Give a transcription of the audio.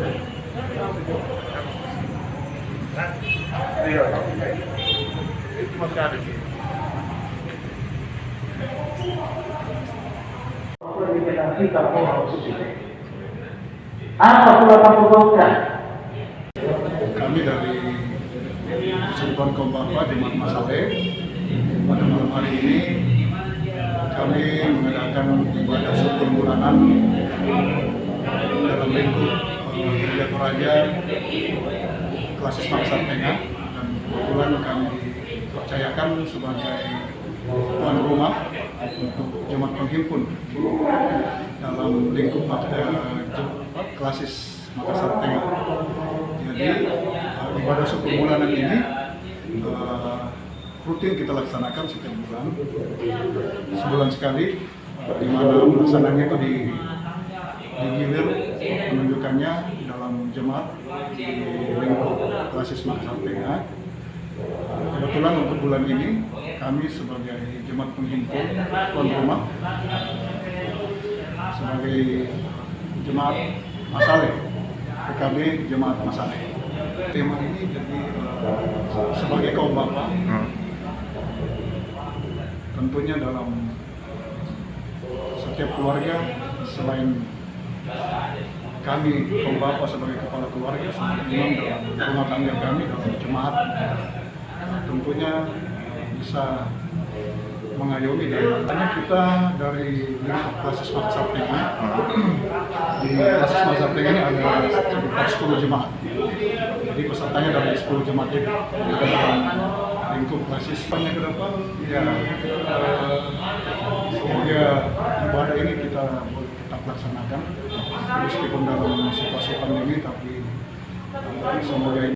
Iya, itu masih ada sih. Apa pula lakukan? Kami dari Persatuan Kaum Bapa Jemaat Masaleh pada malam hari ini kami mengadakan ibadah syukur bulanan dalam lingkup Gereja Toraja Klasis Makassar Tengah, dan kebetulan kami dipercayakan sebagai tuan rumah untuk jemaat penghimpun dalam lingkup Klasis Makassar Tengah. Jadi ibadah syukur bulanan ini rutin kita laksanakan setiap bulan, sebulan sekali, di mana pelaksananya itu digilir penunjukannya dalam jemaat di lingkup Klasis Makassar Tengah. Kebetulan untuk bulan ini kami sebagai jemaat penghimpun tuan rumah, sebagai jemaat Masaleh, PKB Jemaat Masaleh. Tema ini jadi sebagai kaum bapa, tentunya dalam setiap keluarga, selain kami kaum bapa sebagai kepala keluarga, sebagai imam dalam rumah tangga kami dalam jemaat, tentunya bisa mengayomi. Dan kita dari Klasis Makassar Tengah, di Klasis Makassar Tengah ini ada sekitar 10 jemaat. Jadi pesertanya dari 10 jemaat itu dalam lingkup Klasis. Banyak ke depan, ya semoga ibadah ini kita boleh tetap laksanakan meskipun dalam situasi pandemi, tapi semoga